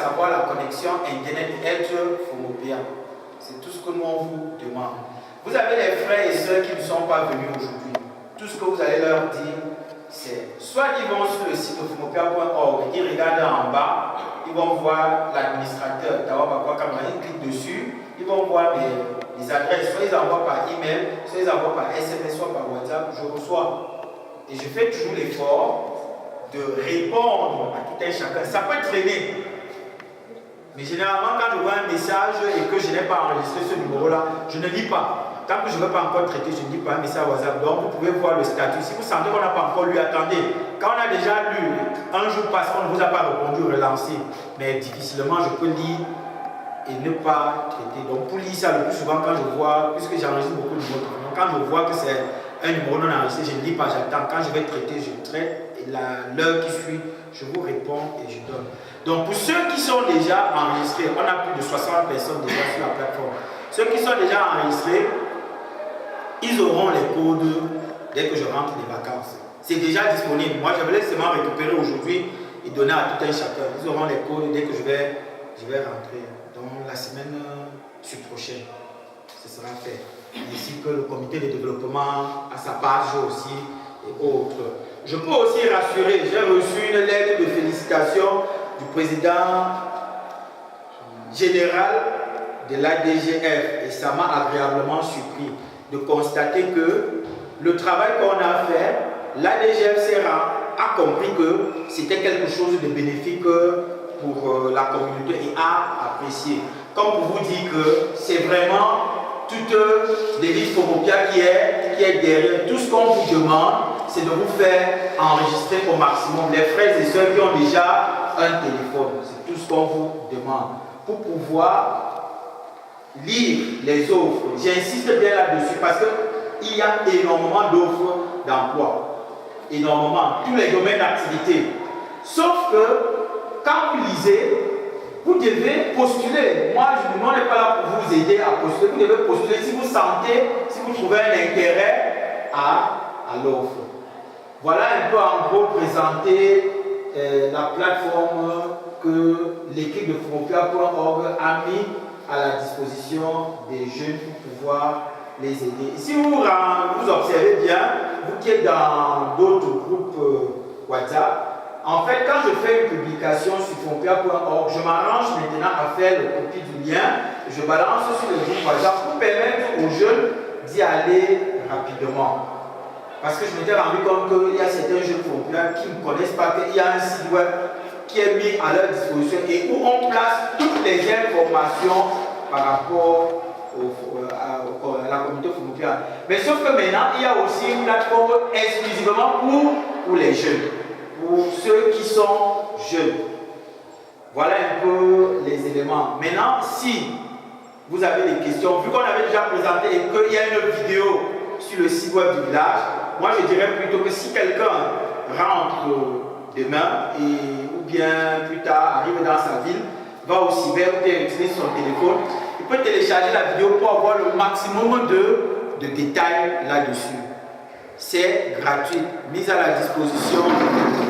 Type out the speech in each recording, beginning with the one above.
savoir la connexion Internet être Fomopia. C'est tout ce que nous on vous demande. Vous avez les frères et sœurs qui ne sont pas venus aujourd'hui. Tout ce que vous allez leur dire, c'est soit ils vont sur le site de fomopia.org, ils regardent en bas, ils vont voir l'administrateur Tawabakwa Kamara, ils cliquent dessus, ils vont voir les adresses, soit ils envoient par email, soit ils envoient par SMS, soit par WhatsApp, je reçois. Et je fais toujours l'effort de répondre à tout un chacun. Ça peut traîner. Mais généralement, quand je vois un message et que je n'ai pas enregistré ce numéro-là, je ne lis pas. Tant que je ne veux pas encore traiter, je ne lis pas un message WhatsApp. Donc, vous pouvez voir le statut. Si vous sentez qu'on n'a pas encore lu, attendez. Quand on a déjà lu, un jour passe, on ne vous a pas répondu, relancez. Mais difficilement, je peux lire et ne pas traiter. Donc, pour lire ça le plus souvent, quand je vois, puisque j'enregistre beaucoup de numéros, quand je vois que c'est un numéro non enregistré, je ne lis pas, j'attends. Quand je vais traiter, je traite. Et l'heure qui suit, je vous réponds et je donne. Donc, pour ceux qui sont déjà enregistrés, on a plus de 60 personnes déjà sur la plateforme. Ceux qui sont déjà enregistrés, ils auront les codes dès que je rentre des vacances. C'est déjà disponible. Moi, je vais seulement récupérer aujourd'hui et donner à tout un chacun. Ils auront les codes dès que je vais rentrer. Donc, la semaine prochaine, ce sera fait. Ainsi que le comité de développement à sa page aussi et autres. Je peux aussi rassurer, j'ai reçu une lettre de félicitations du président général de l'ADGF et ça m'a agréablement surpris de constater que le travail qu'on a fait, l'ADGF a compris que c'était quelque chose de bénéfique pour la communauté et a apprécié. Comme pour vous dire que c'est vraiment toute l'élite Fomopia qui est derrière. Tout ce qu'on vous demande, c'est de vous faire enregistrer au maximum. Les frères et sœurs qui ont déjà un téléphone, c'est tout ce qu'on vous demande. Pour pouvoir lire les offres, j'insiste bien là-dessus parce qu'il y a énormément d'offres d'emploi. Énormément, tous les domaines d'activité. Sauf que quand vous lisez, vous devez postuler. Moi, je ne suis pas là pour vous aider à postuler. Vous devez postuler si vous sentez, si vous trouvez un intérêt à l'offre. Voilà un peu en gros présenter la plateforme que l'équipe de Fomopia.org a mis à la disposition des jeunes pour pouvoir les aider. Si vous observez bien, vous qui êtes dans d'autres groupes WhatsApp, en fait, quand je fais une publication sur Fomopia.org, je m'arrange maintenant à faire le copie du lien, je balance sur le groupe WhatsApp pour permettre aux jeunes d'y aller rapidement. Parce que je m'étais rendu compte qu'il y a certains jeunes Fomopia qui ne connaissent pas qu'il y a un site web qui est mis à leur disposition et où on place toutes les informations par rapport à la communauté Fomopia. Mais sauf que maintenant, il y a aussi une plateforme exclusivement pour les jeunes. Pour ceux qui sont jeunes. Voilà un peu les éléments. Maintenant, si vous avez des questions, vu qu'on avait déjà présenté et qu'il y a une vidéo sur le site web du village, moi je dirais plutôt que si quelqu'un rentre demain ou bien plus tard arrive dans sa ville, va au cyber ou bien utilise son téléphone, il peut télécharger la vidéo pour avoir le maximum de détails là-dessus. C'est gratuit, mise à la disposition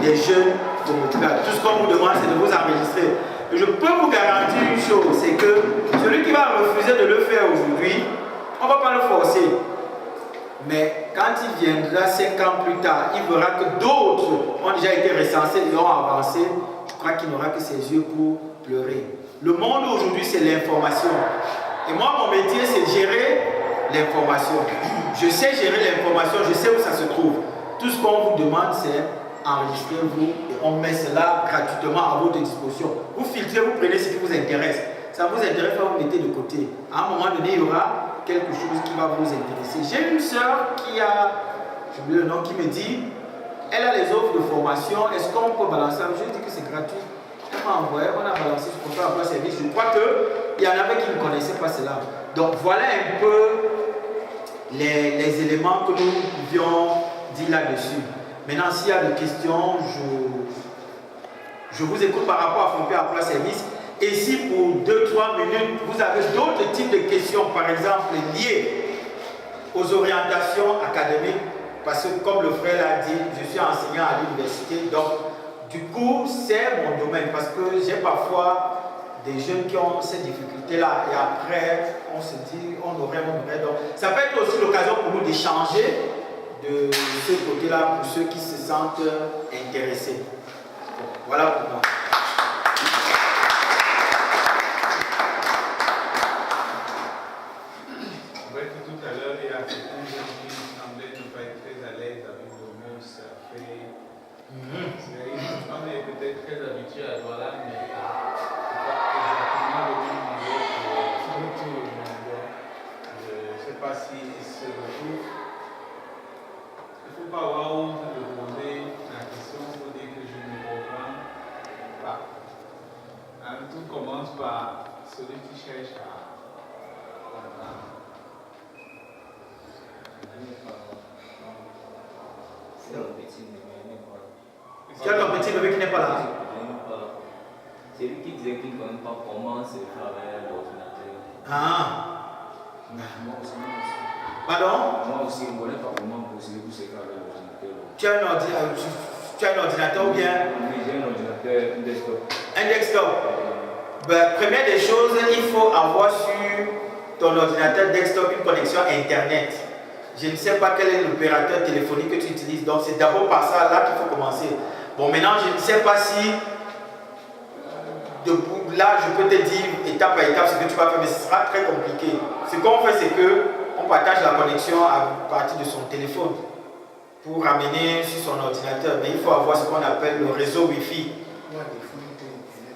des jeunes Fomopia. Tout ce qu'on vous demande, c'est de vous enregistrer. Et je peux vous garantir une chose, c'est que celui qui va refuser de le faire aujourd'hui, on ne va pas le forcer. Mais quand il viendra 5 ans plus tard, il verra que d'autres ont déjà été recensés et ont avancé. Je crois qu'il n'aura que ses yeux pour pleurer. Le monde aujourd'hui, c'est l'information. Et moi, mon métier, c'est gérer l'information. Je sais gérer l'information, je sais où ça se trouve. Tout ce qu'on vous demande, c'est enregistrez-vous et on met cela gratuitement à votre disposition. Vous filtrez, vous prenez ce qui vous intéresse. Ça vous intéresse, vous mettez de côté. À un moment donné, il y aura quelque chose qui va vous intéresser. J'ai une soeur qui a, j'ai oublié le nom, qui me dit, elle a les offres de formation, est-ce qu'on peut balancer? Je lui dis que c'est gratuit. Elle m'a envoyé, on a balancé sur contrat emploi service. Je crois qu'il y en avait qui ne connaissaient pas cela. Donc voilà un peu les éléments que nous pouvions dire là-dessus. Maintenant, s'il y a des questions, je vous écoute par rapport à Fomopia emploi service. Et si pour 2-3 minutes, vous avez d'autres types de questions, par exemple liées aux orientations académiques, parce que comme le frère l'a dit, je suis enseignant à l'université, donc Du coup, c'est mon domaine parce que j'ai parfois des jeunes qui ont ces difficultés-là et après, on se dit, on aurait. Donc, ça peut être aussi l'occasion pour nous d'échanger de ce côté-là pour ceux qui se sentent intéressés. Bon, voilà pour moi. Tout à l'heure, il y a certains gens qui semblaient ne pas être très à l'aise avec le mot ça fait. On est peut-être très habitué à voilà, mais pas exactement le même niveau pour tout le monde. Je ne sais pas s'il se retrouve. Il ne faut pas avoir honte de poser la question pour dire que je ne comprends pas. Tout commence par celui qui cherche à comprendre. Tu as ton petit bébé qui n'est pas là. C'est lui qui disait qu'il ne connaît pas comment se travailler à l'ordinateur. Ah. Moi aussi. Pardon? Moi aussi, je ne connais pas comment procéder pour se travailler à l'ordinateur. Tu as un ordinateur ou bien? Oui, j'ai un ordinateur, un desktop. Un desktop. Ben, première des choses, il faut avoir sur ton ordinateur desktop une connexion Internet. Je ne sais pas quel est l'opérateur téléphonique que tu utilises, donc c'est d'abord par ça là qu'il faut commencer. Bon, maintenant, je ne sais pas si là, je peux te dire étape par étape ce que tu vas faire, mais ce sera très compliqué. Ce qu'on fait, c'est qu'on partage la connexion à partir de son téléphone pour ramener sur son ordinateur. Mais il faut avoir ce qu'on appelle le réseau Wi-Fi.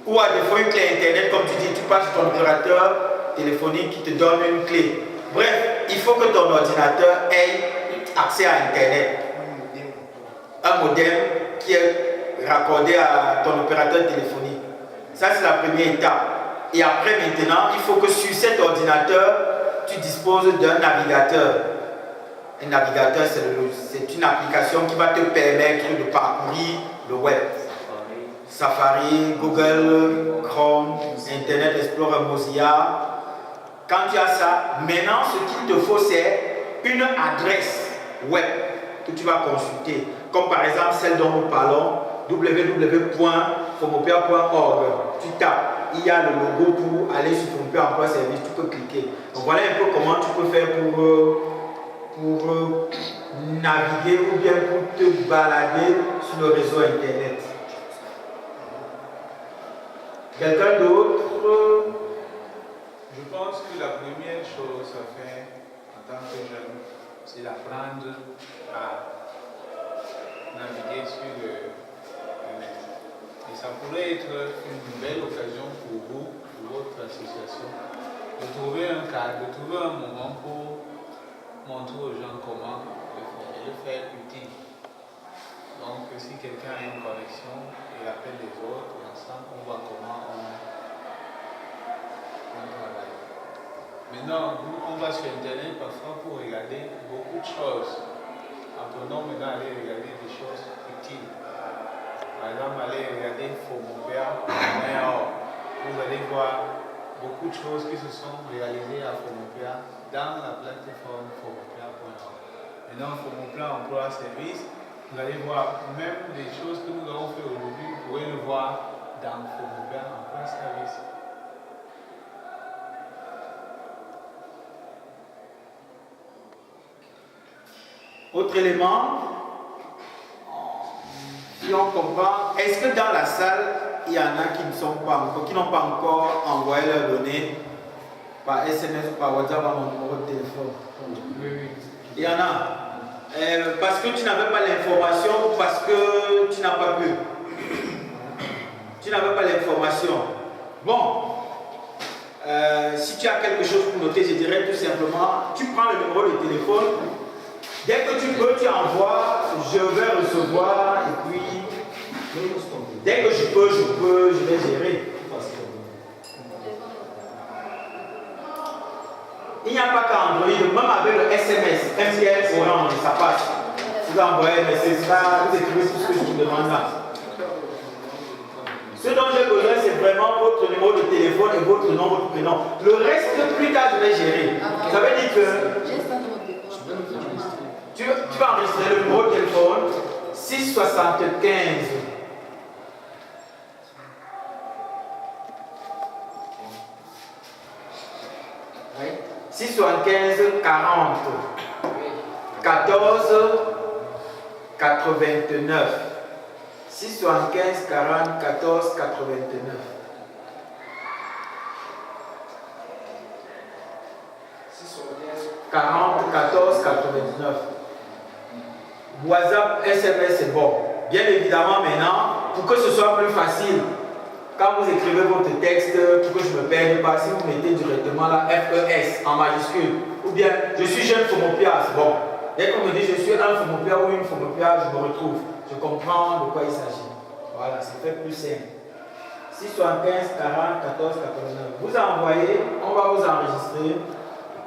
Ou à défaut une clé Internet, comme tu dis, tu passes ton opérateur téléphonique qui te donne une clé. Bref, il faut que ton ordinateur ait accès à Internet. Un modem qui est raccordé à ton opérateur téléphonique. Ça, c'est la première étape. Et après, maintenant, il faut que sur cet ordinateur, tu disposes d'un navigateur. Un navigateur, c'est une application qui va te permettre de parcourir le web. Safari, Google, Chrome, Internet Explorer, Mozilla. Quand tu as ça, maintenant ce qu'il te faut c'est une adresse web que tu vas consulter. Comme par exemple celle dont nous parlons, www.fomopia.org. Tu tapes, il y a le logo pour aller sur Fomopia Emploi Service, tu peux cliquer. Donc voilà un peu comment tu peux faire pour naviguer ou bien pour te balader sur le réseau Internet. Quelqu'un d'autre? Je pense que la première chose à faire en tant que jeune, c'est d'apprendre à naviguer sur le net. Et ça pourrait être une belle occasion pour vous, pour votre association, de trouver un cadre, de trouver un moment pour montrer aux gens comment le faire et le faire utile. Donc, si quelqu'un a une connexion, il appelle les autres et ensemble, on voit comment on travaille. Maintenant, on va sur Internet parfois pour regarder beaucoup de choses. Apprenons maintenant à aller regarder des choses utiles. Par exemple, aller regarder Fomopia.org. Vous allez voir beaucoup de choses qui se sont réalisées à Fomopia dans la plateforme Fomopia.org. Maintenant, Fomopia Emploi Service, vous allez voir même des choses que nous avons fait aujourd'hui, vous pouvez le voir dans Fomopia Emploi Service. Autre élément, si on comprend, est-ce que dans la salle, il y en a qui n'ont pas encore envoyé leurs données par SMS ou par WhatsApp à mon numéro de téléphone? Oui. Il y en a. Parce que tu n'avais pas l'information ou parce que tu n'as pas pu? Tu n'avais pas l'information. Bon, si tu as quelque chose pour noter, je dirais tout simplement, tu prends le numéro de téléphone. Dès que tu peux, tu envoies, je vais recevoir et puis dès que je peux, je vais gérer. Il n'y a pas qu'à Android, même avec le SMS, MTN, Orange, ça passe. Vous envoyez un message, vous écrivez tout ce que je vous demande là. Ce dont j'ai besoin, c'est vraiment votre numéro de téléphone et votre nom, votre prénom. Le reste, plus tard, je vais gérer. Ça veut dire que tu vas enregistrer le numéro de téléphone 675 Oui. 675 40 14 89. 675 40 14 89. 40 14 89. WhatsApp, SMS, c'est bon. Bien évidemment, maintenant, pour que ce soit plus facile, quand vous écrivez votre texte, pour que je ne me perde pas, si vous mettez directement la FES en majuscule, ou bien je suis jeune Fomopia, c'est bon. Dès qu'on me dit je suis un Fomopia ou une Fomopia, je me retrouve. Je comprends de quoi il s'agit. Voilà, c'est fait plus simple. 675 40 14 89. Vous envoyez, on va vous enregistrer,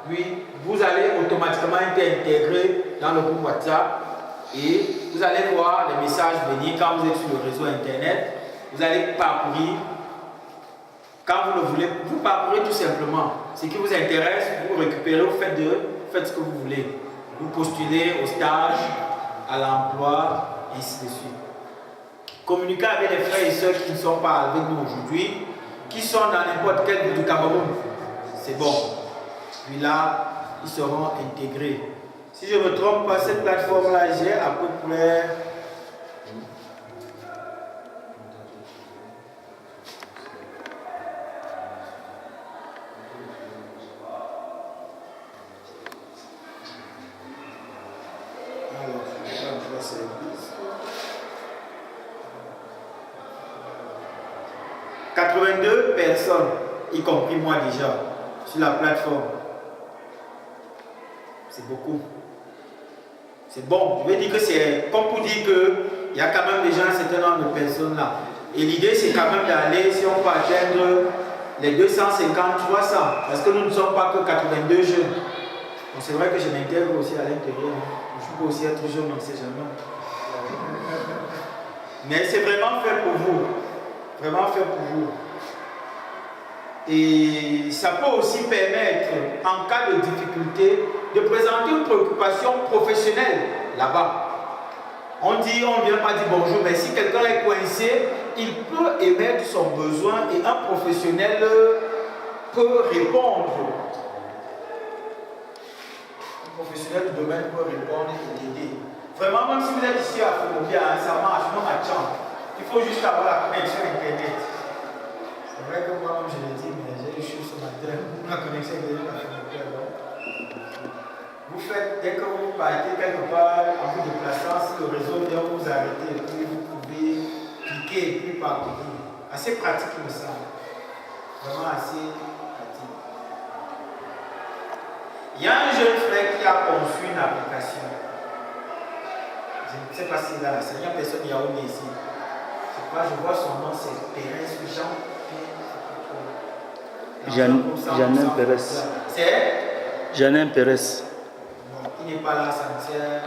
puis vous allez automatiquement être intégré dans le groupe WhatsApp et vous allez voir les messages venir quand vous êtes sur le réseau internet. Vous allez parcourir. Quand vous le voulez, vous parcourez tout simplement. Ce qui vous intéresse, vous récupérez, vous faites ce que vous voulez. Vous postulez au stage, à l'emploi, et ainsi de suite. Communiquez avec les frères et sœurs qui ne sont pas avec nous aujourd'hui, qui sont dans n'importe quelle ville du Cameroun. C'est bon. Puis là, ils seront intégrés. Si je ne me trompe pas, cette plateforme-là, j'ai à peu près... Alors, 82 personnes, y compris moi déjà, sur la plateforme. C'est beaucoup. C'est bon. Je vais dire que c'est comme pour dire qu'il y a quand même déjà un certain nombre de personnes là. Et l'idée, c'est quand même d'aller, si on peut atteindre les 250, 300. Parce que nous ne sommes pas que 82 jeunes. Donc c'est vrai que je m'intègre aussi à l'intérieur. Je peux aussi être jeune, on ne sait jamais. Mais c'est vraiment fait pour vous. Vraiment fait pour vous. Et ça peut aussi permettre, en cas de difficulté, de présenter une préoccupation professionnelle là-bas. On ne vient pas dire bonjour, mais si quelqu'un est coincé, il peut émettre son besoin et un professionnel peut répondre. Un professionnel du domaine peut répondre et l'aider. Vraiment, même si vous êtes ici à Fomopia, ça marche, non à Tchang. Il faut juste avoir la connexion Internet. C'est vrai que moi-même je l'ai dit, mais j'ai eu chaud ce matin. La connexion Internet à Fomopia. Vous faites, dès que vous partez quelque part en vous déplaçant, si le réseau vient vous arrêter, et puis vous pouvez cliquer et puis parcourir. Assez pratique, il me semble. Vraiment assez pratique. Il y a un jeune frère qui a conçu une application. Je ne sais pas s'il est là, c'est une personne qui a oublié ici. Je vois son nom, c'est Pérez ou Jean. Janin Pérez. C'est Janin Pérez. Non, il n'est pas là, ça ne sert à rien.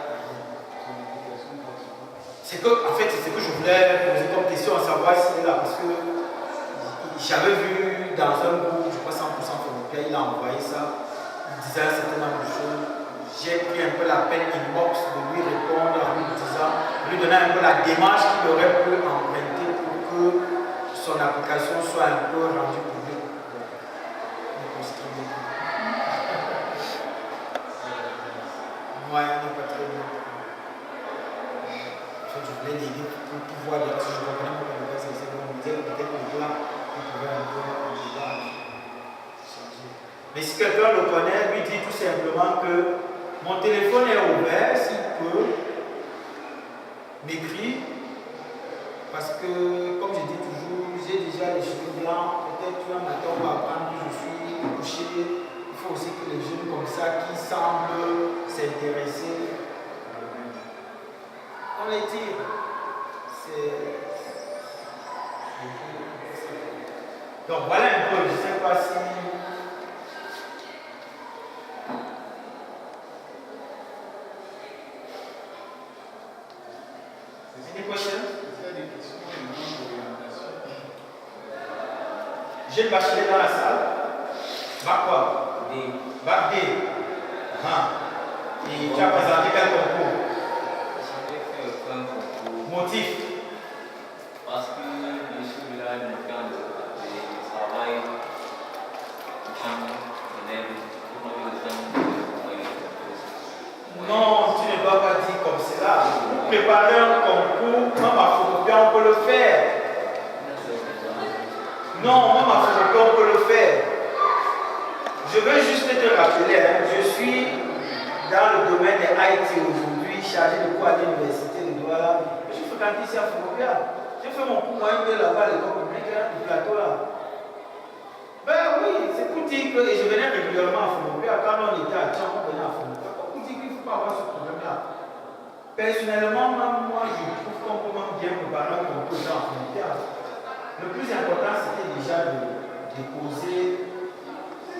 C'est que, en fait, c'est ce que je voulais poser comme question, à savoir s'il est là, parce que j'avais vu dans un groupe, je crois 100% Fomopia, il a envoyé ça, il disait un certain nombre de choses. J'ai pris un peu la peine inbox de lui répondre en lui disant, lui donner un peu la démarche qu'il aurait pu emprunter pour que son application soit un peu rendue publique. Moi, il n'est pas très bien. Je voulais l'aider pour pouvoir dire, si je comprenais pas comment c'est, on me disait peut-être que là, il pouvait un peu changer. Mais si quelqu'un le connaît, lui dit tout simplement que mon téléphone est ouvert, s'il peut m'écrire, parce que, comme je dis toujours, j'ai déjà les cheveux blancs, peut-être un matin on va apprendre que je suis couché. Il faut aussi que les jeunes comme ça qui semblent s'intéresser, on les tire. Donc voilà un peu, je ne sais pas si... J'ai le bachelier dans la salle. Bac quoi? D. Bac D. Et tu as présenté quel concours? J'avais fait un concours. Motif? Parce que je suis là dans le cadre de travail, de chambre, d'élèves. Non, même à Fonopé, on peut le faire. Je veux juste te rappeler, hein, je suis dans le domaine des IT aujourd'hui, chargé de cours à l'université de Douala. Je suis fréquenté ici à Fonopé. J'ai fait mon cours moyen là-bas à l'école publique, hein, du plateau là. Ben oui, c'est pour dire que je venais régulièrement à Fonopé. Quand on était à Tchang, on venait à Fonopé. Pour dire qu'il ne faut pas avoir ce problème-là. Personnellement, même moi, je trouve qu'on peut même bien préparer un concours dans Fonopé. Le plus important, c'était déjà de déposer,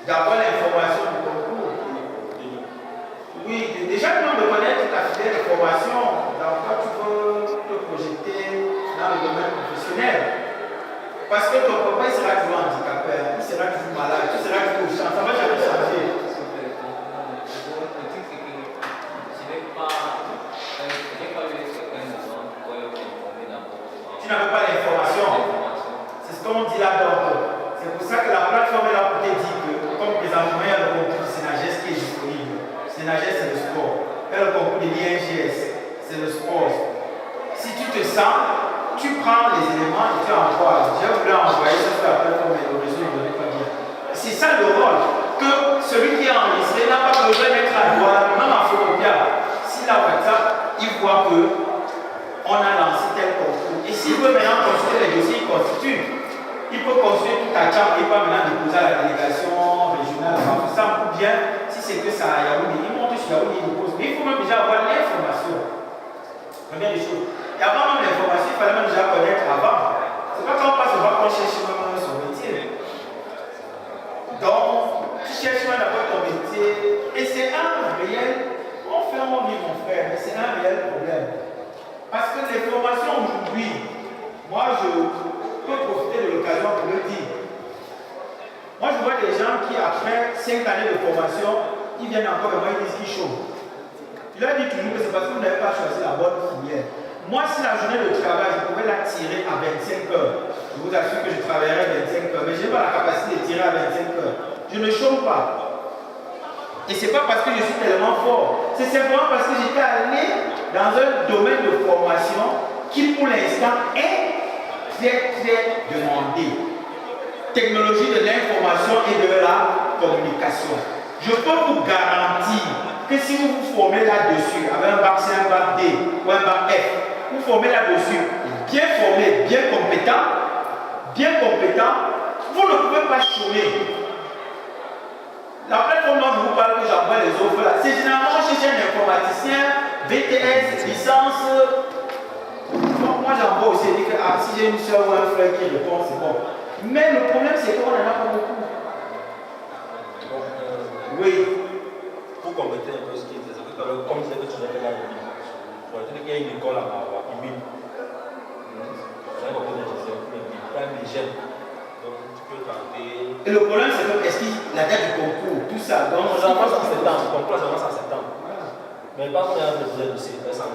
d'avoir l'information du concours. Oui, déjà de connaître ta filière de formation, dans quoi tu veux te projeter dans le domaine professionnel. Parce que ton papa il sera toujours handicapé, il sera toujours malade, tu seras toujours au champ, ça ne va jamais changer. Tu n'avais pas l'information. C'est ce qu'on dit là donc. C'est pour ça que la plateforme est là pour te dire que, comme présentement, il y a le concours de Sénagès qui est disponible. Sénagès, c'est le sport. Il y a le concours de l'INGS, c'est le sport. Si tu te sens, tu prends les éléments et tu envoies. J'ai voulu envoyer ça sur la plateforme, mais le réseau ne donnait pas bien. C'est ça le rôle. Que celui qui est enregistré n'a pas besoin d'être à droite, même en photocopia. S'il a WhatsApp, il voit qu'on a lancé tel concours. Et s'il veut maintenant constituer les dossiers, il constitue. Il peut construire tout à chambre, il peut maintenant déposer à la délégation régionale. Ça me coûte bien. Si c'est que ça à Yaoundé, il monte sur Yaoundé, il dépose. Mais il faut même déjà avoir l'information. Première des choses. Et avant même l'information, il fallait même déjà connaître avant. C'est pas quand on passe au bac qu'on cherche même son métier. Donc, tu cherches même d'abord ton métier. Et c'est un réel. On fait mon vie, mon frère, mais c'est un réel problème. Parce que les formations aujourd'hui, moi je peux profiter de l'occasion pour le dire. Moi je vois des gens qui après 5 années de formation, ils viennent encore et moi ils disent qu'ils chôment. Il a dit toujours que c'est parce que vous n'avez pas choisi la bonne filière. Moi si la journée de travail, je pouvais la tirer à 25 heures. Je vous assure que je travaillerai 25 heures, mais je n'ai pas la capacité de tirer à 25 heures. Je ne chôme pas. Et ce n'est pas parce que je suis tellement fort. C'est simplement parce que j'étais allé dans un domaine de formation qui pour l'instant est très demandé. Technologie de l'information et de la communication. Je peux vous garantir que si vous vous formez là-dessus, avec un bac C, un bac D ou un bac F, vous formez là-dessus, bien formé, bien compétent, vous ne pouvez pas chômer. La plateforme dont je vous parle, que j'envoie les offres là, c'est généralement chez un informaticien, BTS, licence. Donc moi j'envoie aussi, je dis que si j'ai une soeur ou un frère qui répond, c'est bon. Mais le problème c'est qu'on n'en a pas beaucoup. Oui. Pour compléter un peu ce qui était, c'est que comme c'est que tu n'es pas là, il y a une école à Maroua, IBIM. C'est un concours de gestion, même les jeunes. Donc tu peux tenter. Et le problème c'est que, est-ce que la date du concours, tout ça, donc j'avance en septembre, le concours j'avance en septembre. Mais pas qu'on a besoin de CFS en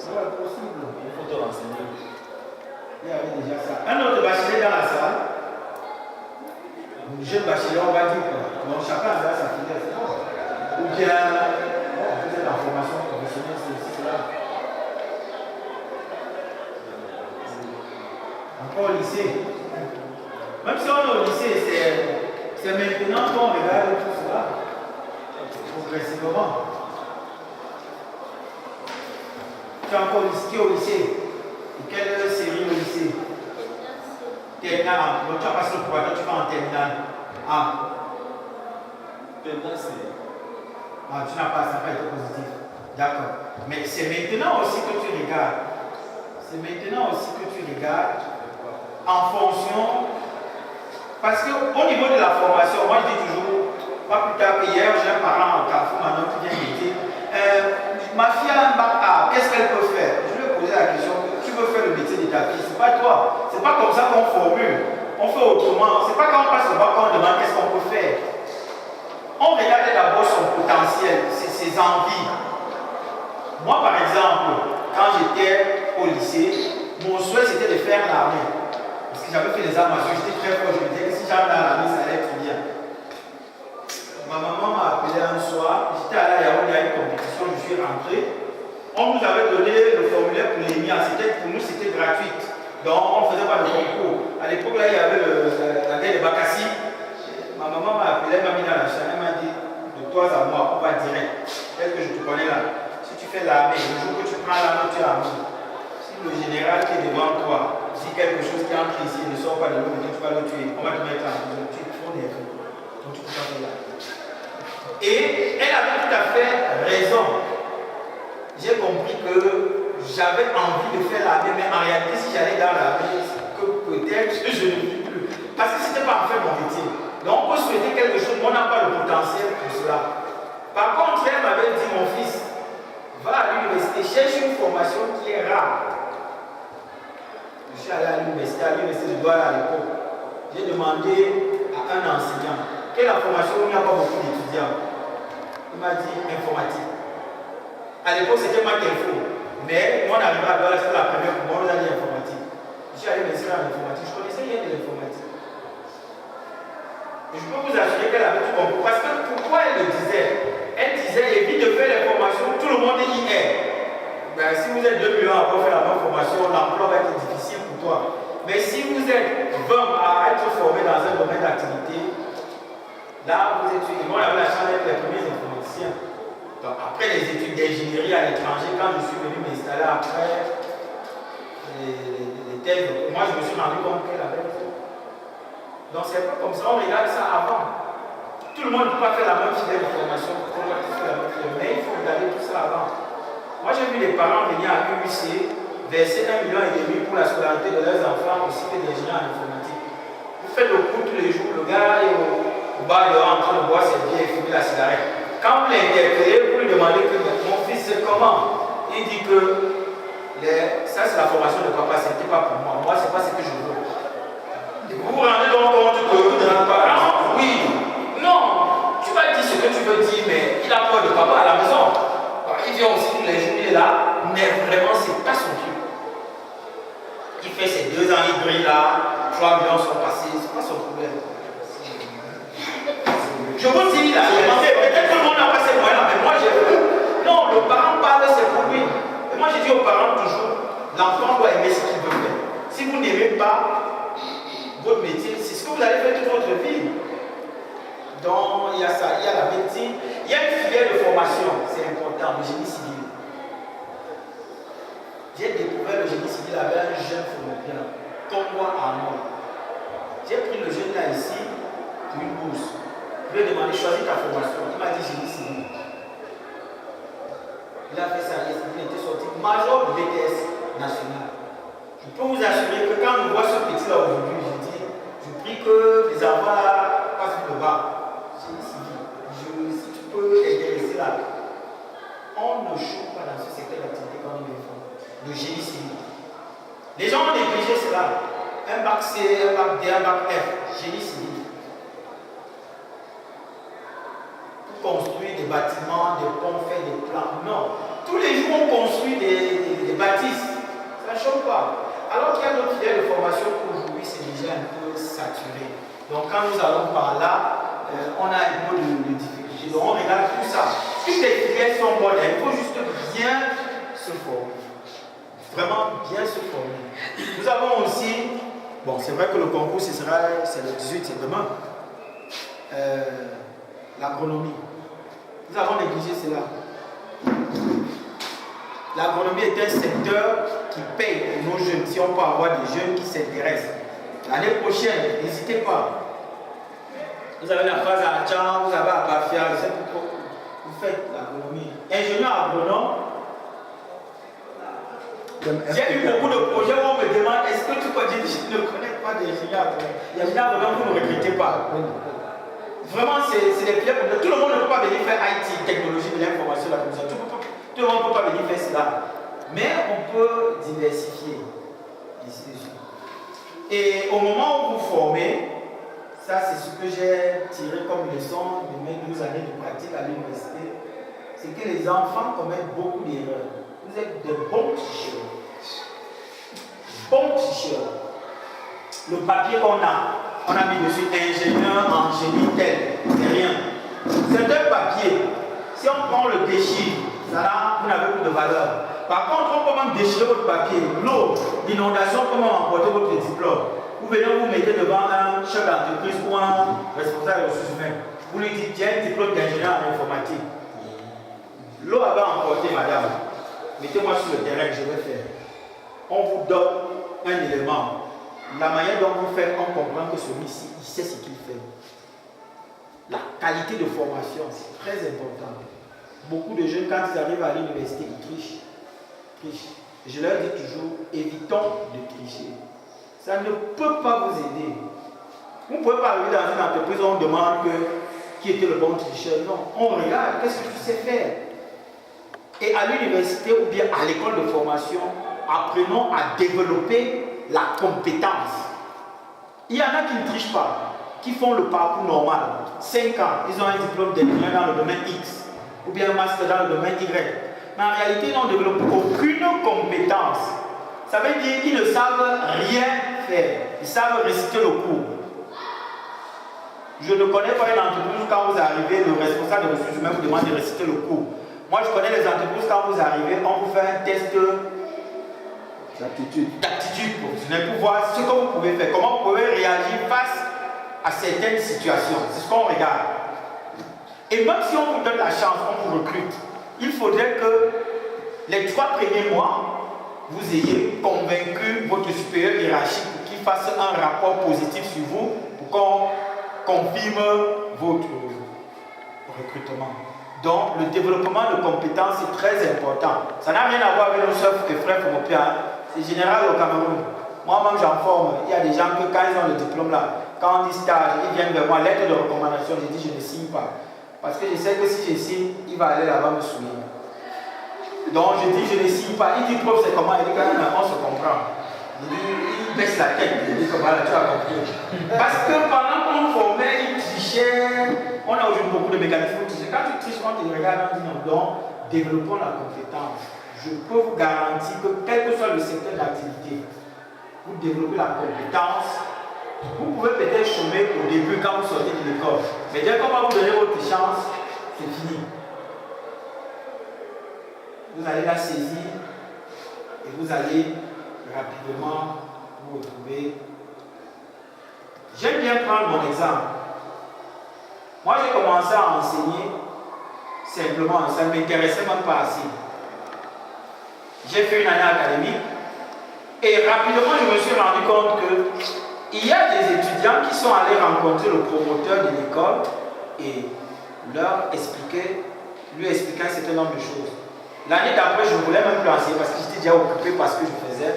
c'est possible. Il faut te renseigner. Il y avait déjà ça. Un autre bachelier dans la salle, un jeune bachelier, on va dire quoi. Donc chacun a sa filière, c'est bon. Ou bien, bon, on faisait la formation professionnelle, c'est aussi cela. Encore au lycée. Même si on est au lycée, c'est maintenant qu'on regarde tout cela. Progressivement. Tu es encore au lycée. Et quelle série au lycée? Terminale. Donc tu as passé le programme, tu vas en terminale. Terminale, c'est. Tu n'as pas, ça n'a pas été positif. D'accord. Mais c'est maintenant aussi que tu regardes. C'est maintenant aussi que tu regardes en fonction. Parce qu'au niveau de la formation, moi je dis toujours, pas plus tard que hier, j'ai un parent en Carrefour maintenant qui vient me dire ma fille a un bac A, qu'est-ce qu'elle peut faire? Je lui ai posé la question, tu veux faire le métier de ta fille? C'est pas toi. C'est pas comme ça qu'on formule. On fait autrement. C'est pas quand on passe au bac qu'on demande qu'est-ce qu'on peut faire. On regardait d'abord son potentiel, ses envies. Moi par exemple, quand j'étais au lycée, mon souhait c'était de faire l'armée. Parce que j'avais fait les armes à feu, j'étais très fort, je me disais que si j'allais dans l'armée, ça allait être bien. Ma maman m'a appelé un soir, j'étais allé à Yaoundé à une compétition, je suis rentré. On nous avait donné le formulaire pour l'EMIA, pour nous c'était gratuit. Donc on ne faisait pas de concours. À l'époque là, il y avait je te connais là. Si tu fais l'armée, le jour que tu prends l'armée, tu es armé. Si le général qui est devant toi dit quelque chose qui entre ici, ne sort pas de l'eau, tu vas le tuer. On va te mettre en prison. Tu es trop nerveux. Donc tu peux pas faire l'armée. Et elle avait tout à fait raison. J'ai compris que j'avais envie de faire l'armée, mais en réalité, si j'allais dans l'armée, que peut-être je ne vis plus. Parce que ce n'était pas en fait mon métier. Donc on peut souhaiter quelque chose, mais on n'a pas le potentiel pour cela. Par contre, elle m'avait dit, mon fils, va à l'université, cherche une formation qui est rare. Je suis allé à l'université de Douala à l'époque. J'ai demandé à un enseignant, quelle est la formation où il n'y a pas beaucoup d'étudiants? Il m'a dit informatique. À l'époque, c'était Mac Info. Mais moi, on arrivait à Douala, c'était la première pour moi, on a dit informatique. Je suis allé m'inscrire en informatique, je connaissais rien de l'informatique. Et je peux vous assurer qu'elle avait tout compris. Parce que pourquoi elle le disait? Elle disait, évite de faire les formations, tout le monde y est. Ben, si vous êtes 2 millions à avoir fait la bonne formation, l'emploi va être difficile pour toi. Mais si vous êtes 20 à être formé dans un domaine d'activité, là, vous êtes sûr. Moi, j'avais la chance d'être les premiers informaticiens. Donc, après les études d'ingénierie à l'étranger, quand je suis venu m'installer après les thèses, moi, je me suis rendu compte qu'elle avait fait. Donc, c'est pas comme ça, on regarde ça avant. Tout le monde ne peut pas faire la même filière de formation, mais il faut regarder tout ça avant. Moi, j'ai vu les parents venir à l'UIC verser 1,5 million pour la scolarité de leurs enfants au cycle d'ingénieur en informatique. Vous faites le cours tous les jours, le gars est au bar dehors en train de boire ses bières et fumer la cigarette. Quand vous l'interpellez, vous lui demandez que mon fils, c'est comment? Il dit que ça, c'est la formation de papa, ce n'était pas pour moi. Moi, c'est pas ce que je veux. Vous vous rendez donc compte que vous ne rendez pas. Ah, oui, non, tu vas dire ce que tu veux dire, mais il a peur de papa à la maison. Alors, il vient aussi tous les jours, il est là, mais vraiment, c'est pas son truc. Il fait ses 2 ans, il brille là, 3 millions sont passés, c'est pas son problème. Je vous dis, là, peut-être que le monde n'a pas ces moyens, mais moi j'ai vu. Non, le parent parle, c'est pour lui. Et moi j'ai dit aux parents toujours, l'enfant doit aimer ce qu'il veut faire. Si vous n'aimez pas votre métier, c'est ce que vous allez faire toute votre vie. Donc il y a ça, il y a la médecine, il y a une filière de formation, c'est important, le génie civil. J'ai découvert le génie civil avec un jeune phonopien, Congo Arnaud. J'ai pris le jeune là ici pour une bourse. Je lui ai demandé, choisis ta formation. Il m'a dit génie civil. Il a fait ça, il était sorti major de BTS national. Je peux vous assurer que quand on voit ce petit là aujourd'hui, je prie que les enfants là passent le bas. Génie civil. Si tu peux t'intéresser là, on ne choque pas dans ce secteur d'activité quand on est enfant. Le génie civil. Les gens ont négligé cela. Un bac C, un bac D, un bac F. Génie civil. Construire des bâtiments, des ponts, faire des plans. Non. Tous les jours, on construit des bâtisses. Ça ne choque pas. Alors qu'il y a d'autres filières de formation qu'aujourd'hui, c'est déjà un peu saturé. Donc, quand nous allons par là, on a un peu de difficulté. Donc, on regarde tout ça. Toutes les filières sont bonnes. Il faut juste bien se former. Vraiment bien se former. Nous avons aussi, bon, c'est vrai que le concours, c'est le 18, c'est demain. L'agronomie. Nous avons négligé cela. L'agronomie est un secteur qui paye pour nos jeunes. Si on peut avoir des jeunes qui s'intéressent. L'année prochaine, n'hésitez pas. Vous avez la phase à Tchan, vous avez à Bafia, vous faites l'agronomie. Ingénieur agronome. J'ai eu beaucoup de projets où on me demande est-ce que tu peux dire que je ne connais pas d'ingénieur agronome. Ingénieur agronome, vous ne recrutez pas. Vraiment, c'est des filières comme ça. Tout le monde ne peut pas venir faire IT, technologie de l'information, la communication. Tout le monde ne peut pas venir faire cela. Mais on peut diversifier. Et au moment où vous formez, ça c'est ce que j'ai tiré comme leçon de mes 12 années de pratique à l'université, c'est que les enfants commettent beaucoup d'erreurs. Vous êtes de bons tricheurs. Bons tricheurs. Le papier qu'on a mis dessus ingénieur en génie tel, c'est rien. C'est un papier. Si on prend le déchire, ça vous n'avez plus de valeur. Par contre, on peut même déchirer votre papier. L'eau, l'inondation, comment emporter votre diplôme. Vous venez vous mettez devant un chef d'entreprise ou un responsable des ressources humaines. Vous lui dites, j'ai un diplôme d'ingénieur en informatique. L'eau avait emporté, madame. Mettez-moi sur le terrain, je vais faire. On vous donne un élément. La manière dont vous faites, on comprend que celui-ci, il sait ce qu'il fait. La qualité de formation, c'est très important. Beaucoup de jeunes, quand ils arrivent à l'université, ils trichent. Je leur dis toujours, évitons de tricher. Ça ne peut pas vous aider. Vous ne pouvez pas arriver dans une entreprise où on demande qui était le bon tricheur. Non, on regarde, qu'est-ce que tu sais faire? Et à l'université ou bien à l'école de formation, apprenons à développer la compétence. Il y en a qui ne trichent pas, qui font le parcours normal. 5 ans, ils ont un diplôme d'ingénieur dans le domaine X, ou bien un master dans le domaine Y. Mais en réalité, ils n'ont développé aucune compétence. Ça veut dire qu'ils ne savent rien faire. Ils savent réciter le cours. Je ne connais pas une entreprise où quand vous arrivez, le responsable des ressources humaines vous demande de réciter le cours. Moi, je connais les entreprises, quand vous arrivez, on vous fait un test d'aptitude professionnelle pour voir ce que vous pouvez faire, comment vous pouvez réagir face à certaines situations. C'est ce qu'on regarde. Et même si on vous donne la chance, on vous recrute, il faudrait que les 3 premiers mois, vous ayez convaincu votre supérieur hiérarchique pour qu'il fasse un rapport positif sur vous pour qu'on confirme votre recrutement. Donc, le développement de compétences est très important. Ça n'a rien à voir avec nos soeurs et frères Fomopia. C'est général au Cameroun. Moi-même, j'en forme. Il y a des gens que quand ils ont le diplôme là, quand on dit stage, ils viennent vers moi, lettre de recommandation, je dis je ne signe pas. Parce que je sais que si je signe, il va aller là-bas me souiller. Donc je dis je ne signe pas. Il dit prof, c'est comment? Il dit quand même, on se comprend. Il baisse la tête. Il dit comment là, tu as compris. Parce que pendant qu'on formait, il trichait. On a aujourd'hui beaucoup de mécanismes pour tricher. Quand tu triches, on te regarde, on dit non. Donc, développons la compétence. Je peux vous garantir que quel que soit le secteur d'activité, vous développez la compétence. Vous pouvez peut-être chômer au début quand vous sortez de l'école. Mais dès qu'on va vous donner votre chance, c'est fini. Vous allez la saisir et vous allez rapidement vous retrouver. J'aime bien prendre mon exemple. Moi, j'ai commencé à enseigner simplement, ça ne m'intéressait même pas assez. J'ai fait une année académique et rapidement, je me suis rendu compte qu'il y a des étudiants qui sont allés rencontrer le promoteur de l'école et lui expliquer un certain nombre de choses. L'année d'après, je ne voulais même plus enseigner parce que j'étais déjà occupé par ce que je faisais.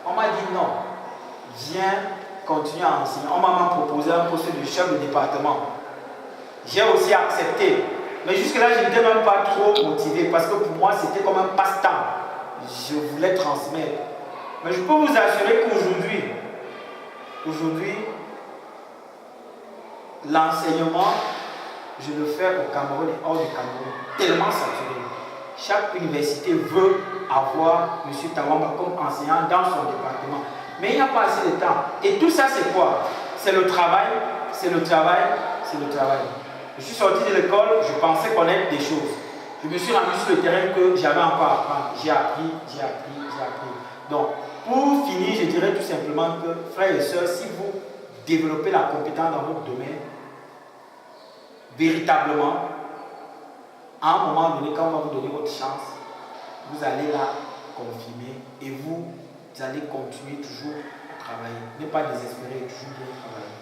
On m'a dit non, viens continuer à enseigner. On m'a même proposé un poste de chef de département. J'ai aussi accepté. Mais jusque-là, je n'étais même pas trop motivé parce que pour moi, c'était comme un passe-temps. Je voulais transmettre. Mais je peux vous assurer qu'aujourd'hui, l'enseignement, je le fais au Cameroun et hors du Cameroun, tellement saturé. Chaque université veut avoir M. Tawamba comme enseignant dans son département. Mais il n'y a pas assez de temps. Et tout ça, c'est quoi? C'est le travail, c'est le travail, c'est le travail. Je suis sorti de l'école, je pensais connaître des choses. Je me suis rendu sur le terrain que j'avais encore à apprendre. J'ai appris. Donc, pour finir, je dirais tout simplement que, frères et sœurs, si vous développez la compétence dans votre domaine, véritablement, à un moment donné, quand on va vous donner votre chance, vous allez la confirmer et vous allez continuer toujours à travailler. Ne pas désespérer, toujours bien travailler.